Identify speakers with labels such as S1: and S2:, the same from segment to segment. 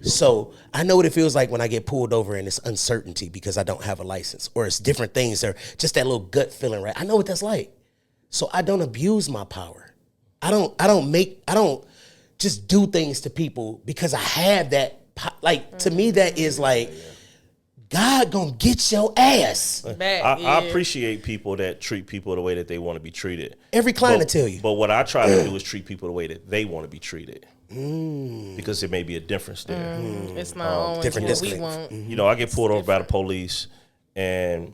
S1: So I know what it feels like when I get pulled over and it's uncertainty because I don't have a license, or it's different things, or just that little gut feeling, right? I know what that's like. So I don't abuse my power. I don't just do things to people because I have that. Like, to me, that is like, God gonna get your ass.
S2: I appreciate people that treat people the way that they want to be treated.
S1: Every client will tell you.
S2: But what I try to do is treat people the way that they want to be treated. Because there may be a difference there.
S3: It's not always
S1: different
S3: what we
S1: disconnect.
S3: want.
S2: You know, I get pulled over by the police, and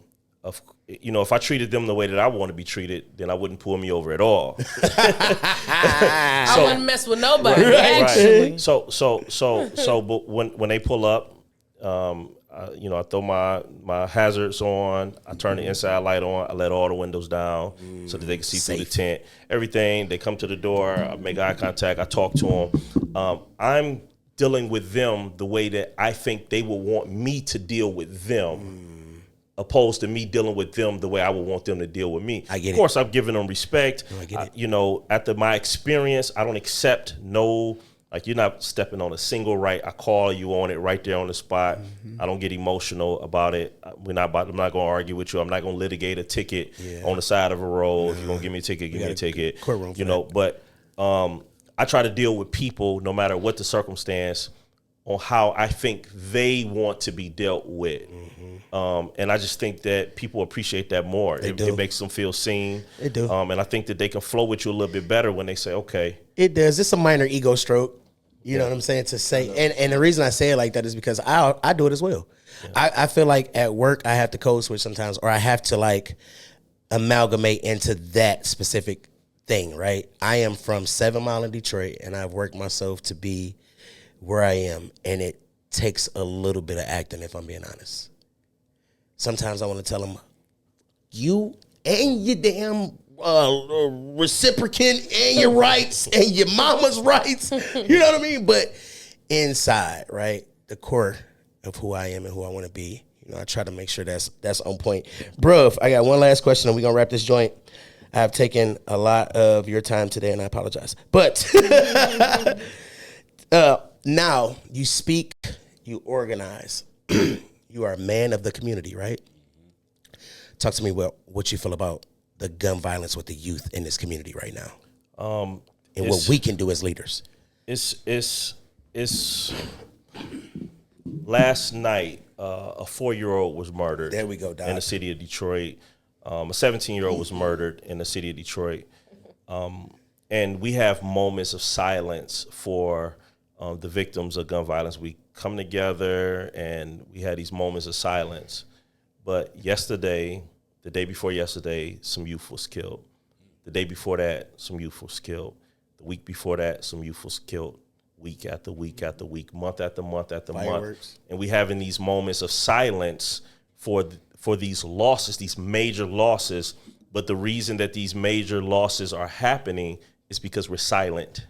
S2: if I treated them the way that I want to be treated, then I wouldn't pull me over at all.
S3: I wouldn't mess with nobody.
S1: Right.
S3: Actually,
S2: So, but when they pull up, I throw my hazards on. I turn the inside light on. I let all the windows down so that they can see through the tent. Everything. They come to the door. I make eye contact. I talk to them. I'm dealing with them the way that I think they would want me to deal with them. Opposed to me dealing with them the way I would want them to deal with me.
S1: I get it.
S2: Of course, I'm giving them respect.
S1: I get it.
S2: After my experience, I don't accept you're not stepping on a single right. I call you on it right there on the spot. I don't get emotional about it. I'm not going to argue with you. I'm not going to litigate a ticket on the side of a road. If you're going to give me a ticket, give me a ticket.
S1: Courtroom for
S2: But I try to deal with people no matter what the circumstance on how I think they want to be dealt with. And I just think that people appreciate that more. It makes them feel seen.
S1: They do.
S2: And I think that they can flow with you a little bit better when they say, okay.
S1: It does. It's a minor ego stroke. You know what I'm saying? To say, and the reason I say it like that is because I do it as well. Yeah. I feel like at work I have to code switch sometimes, or I have to like amalgamate into that specific thing, right? I am from 7 Mile in Detroit, and I've worked myself to be where I am, and it takes a little bit of acting, if I'm being honest. Sometimes I want to tell them, you and your damn reciprocant and your rights and your mama's rights. You know what I mean? But inside, right, the core of who I am and who I want to be, I try to make sure that's on point. Bruv, I got one last question and we're going to wrap this joint. I have taken a lot of your time today and I apologize. But now you speak, you organize. You are a man of the community, right? Talk to me about what you feel about the gun violence with the youth in this community right now, and what we can do as leaders.
S2: It's last night, a 4-year-old was murdered.
S1: There we go, Doc.
S2: In the city of Detroit. A 17-year-old was murdered in the city of Detroit. And we have moments of silence for the victims of gun violence. We come together and we had these moments of silence. But yesterday, the day before yesterday, some youth was killed. The day before that, some youth was killed. The week before that, some youth was killed. Week after week after week, month after month after
S1: Fireworks.
S2: month. And we having these moments of silence for these losses, these major losses. But the reason that these major losses are happening is because we're silent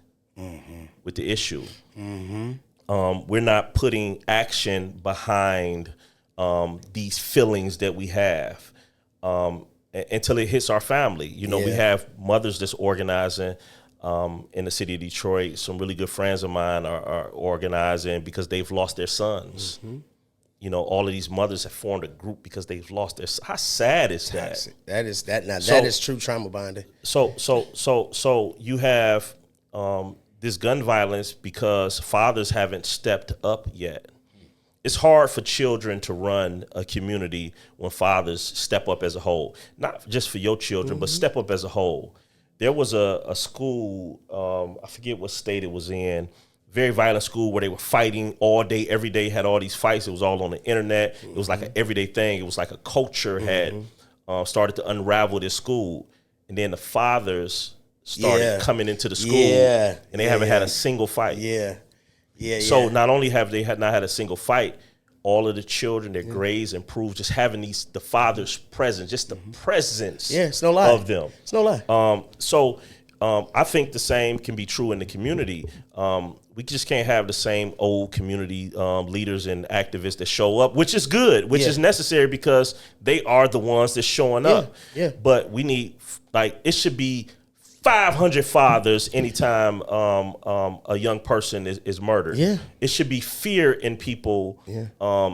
S2: with the issue. We're not putting action behind these feelings that we have. Until it hits our family. We have mothers that's organizing in the city of Detroit. Some really good friends of mine are organizing because they've lost their sons. All of these mothers have formed a group because they've lost their sons. How sad is that?
S1: That is true trauma bonding.
S2: So you have this gun violence because fathers haven't stepped up yet. It's hard for children to run a community when fathers step up as a whole. Not just for your children, but step up as a whole. There was a school, I forget what state it was in, very violent school where they were fighting all day, every day, had all these fights. It was all on the internet. It was like an everyday thing. It was like a culture had started to unravel this school. And then the fathers started coming into the school and they haven't had a single fight. So not only have they not had a single fight, all of the children, their grades improved, just having the father's presence, just the presence
S1: it's no lie.
S2: of them.
S1: It's no lie.
S2: I think the same can be true in the community. We just can't have the same old community leaders and activists that show up, which is good, which is necessary because they are the ones that's showing up. But we need, it should be 500 fathers anytime a young person is murdered.
S1: Yeah.
S2: It should be fear in people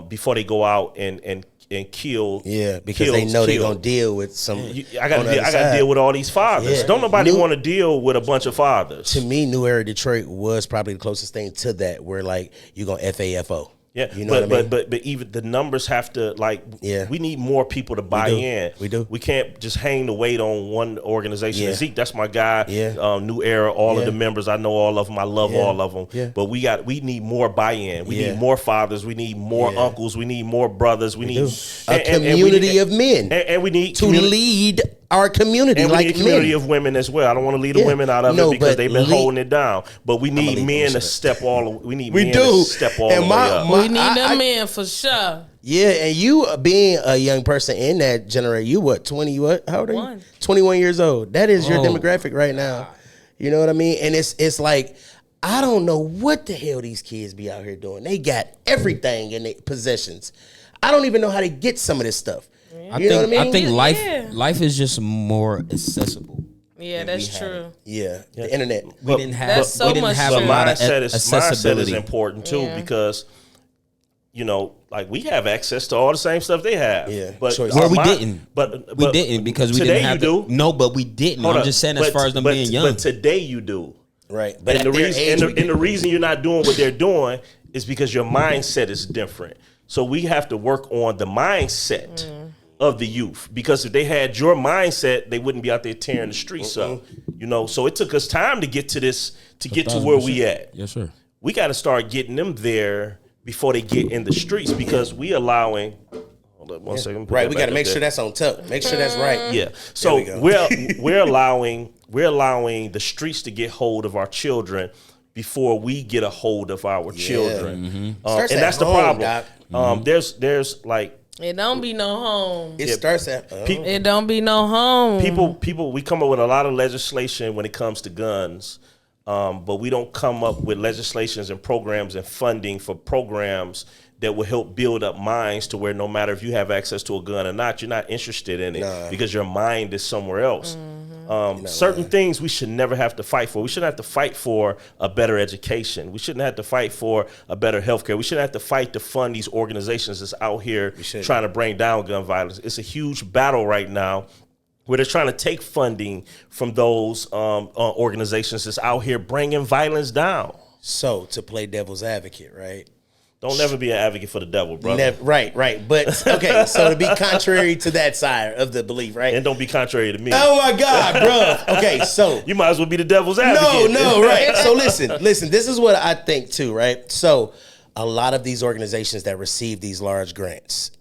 S2: before they go out and kill.
S1: Yeah, because they know they're going to deal with some.
S2: I got to deal with all these fathers.
S1: Yeah.
S2: Don't nobody want to deal with a bunch of fathers.
S1: To me, New Era Detroit was probably the closest thing to that, where like you're going to FAFO.
S2: Yeah,
S1: you know what I mean?
S2: but even the numbers have to we need more people to buy in.
S1: We do.
S2: We can't just hang the weight on one organization.
S1: Yeah.
S2: Zeke, that's my guy.
S1: Yeah.
S2: New Era, all of
S1: Yeah.
S2: the members, I know all of them. I love all of them.
S1: Yeah.
S2: But we need more buy-in. We
S1: Yeah.
S2: need more fathers. We need more uncles. We need more brothers. We need
S1: a community of men
S2: and we need
S1: to lead our community,
S2: and we
S1: like
S2: need a community
S1: men.
S2: of women as well. I don't want to leave the
S1: Yeah.
S2: women out of
S1: No,
S2: it because
S1: but
S2: they've been holding it down. But we need
S1: leave
S2: men to
S1: bullshit.
S2: step all. We need
S1: We
S2: men
S1: do.
S2: to step all
S1: And
S2: the
S1: my-
S2: way up.
S1: my-
S3: We need
S1: I-
S3: them
S1: I-
S3: men for sure.
S1: Yeah, and you being a young person in that generation, you what, 20, what? How old are you?
S3: 21.
S1: 21 years old. That is your
S4: Oh.
S1: demographic right now. You know what I mean? And it's like, I don't know what the hell these kids be out here doing. They got everything in their possessions. I don't even know how to get some of this stuff. You know what I mean?
S4: I think
S3: Yeah.
S4: life is just more accessible.
S3: Yeah, that's true.
S1: Yeah, the internet.
S4: We didn't have
S3: That's so
S4: we didn't
S3: much
S4: have
S3: true.
S4: a lot of
S2: mindset is
S4: accessibility.
S2: important too
S3: Yeah.
S2: because like we have access to all the same stuff they have.
S1: Yeah,
S2: but
S1: choice.
S4: Well, we
S2: our
S4: didn't.
S2: But
S4: We didn't because we
S2: today
S4: didn't have
S2: you do.
S4: No, but we didn't.
S2: Hold
S4: I'm
S2: up.
S4: just saying as far as them being young.
S2: But today you do.
S1: Right. But
S2: And
S1: at
S2: the
S1: their
S2: reason
S1: age, we
S2: and
S1: did.
S2: the reason you're not doing what they're doing is because your mindset is different. So we have to work on the mindset of the youth, because if they had your mindset, they wouldn't be out there tearing the streets up. So it took us time to get to this, to get to where we at.
S4: Yes, sir.
S2: We got to start getting them there before they get in the streets, because we allowing. Hold up 1 second.
S1: Right, we got to make sure that's on tuck. Make sure that's right.
S2: Yeah. So
S1: we go.
S2: we're allowing the streets to get hold of our children before we get a hold of our children.
S1: Starts
S2: And
S1: at
S2: that's the
S1: home,
S2: problem.
S1: Doc.
S2: There's like
S3: It don't be no home.
S1: It starts at
S3: It don't be no home.
S2: people we come up with a lot of legislation when it comes to guns. But we don't come up with legislations and programs and funding for programs that will help build up minds to where no matter if you have access to a gun or not, you're not interested in it because your mind is somewhere else. Certain things we should never have to fight for. We shouldn't have to fight for a better education. We shouldn't have to fight for a better healthcare. We shouldn't have to fight to fund these organizations that's out here trying to bring down gun violence. It's a huge battle right now where they're trying to take funding from those organizations that's out here bringing violence down.
S1: So to play devil's advocate, right?
S2: Don't never be an advocate for the devil, brother.
S1: Right. But okay, so to be contrary to that side of the belief, right?
S2: And don't be contrary to me.
S1: Oh my God, bro. Okay, so
S2: You might as well be the devil's advocate.
S1: no, right. So listen. This is what I think too, right? So a lot of these organizations that receive these large grants,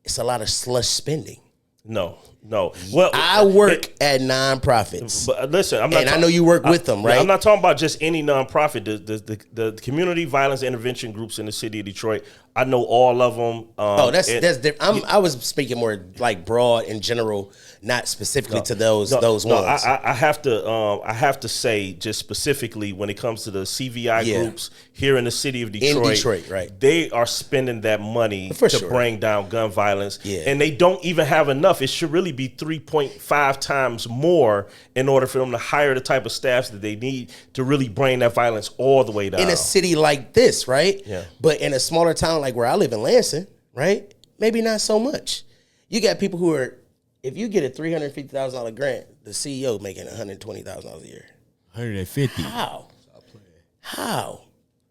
S1: it's a lot of slush spending.
S2: No. Well,
S1: I work at nonprofits.
S2: But listen, I'm not.
S1: And I know you work with them, right?
S2: I'm not talking about just any nonprofit. The community violence intervention groups in the city of Detroit. I know all of them.
S1: That's different. I was speaking more like broad in general, not specifically to those ones.
S2: I have to say just specifically when it comes to the CVI groups here in the city of Detroit.
S1: In Detroit, right.
S2: They are spending that money
S1: For
S2: to
S1: sure.
S2: bring down gun violence.
S1: Yeah.
S2: And they don't even have enough. It should really be 3.5 times more in order for them to hire the type of staffs that they need to really bring that violence all the way down.
S1: In a city like this, right?
S2: Yeah.
S1: But in a smaller town like where I live in Lansing, right? Maybe not so much. You got people who are, if you get a $350,000 grant, the CEO making $120,000 a year.
S4: 150.
S1: How?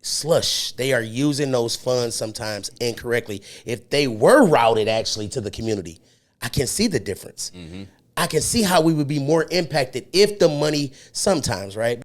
S1: Slush. They are using those funds sometimes incorrectly. If they were routed actually to the community, I can see the difference. I can see how we would be more impacted if the money sometimes, right?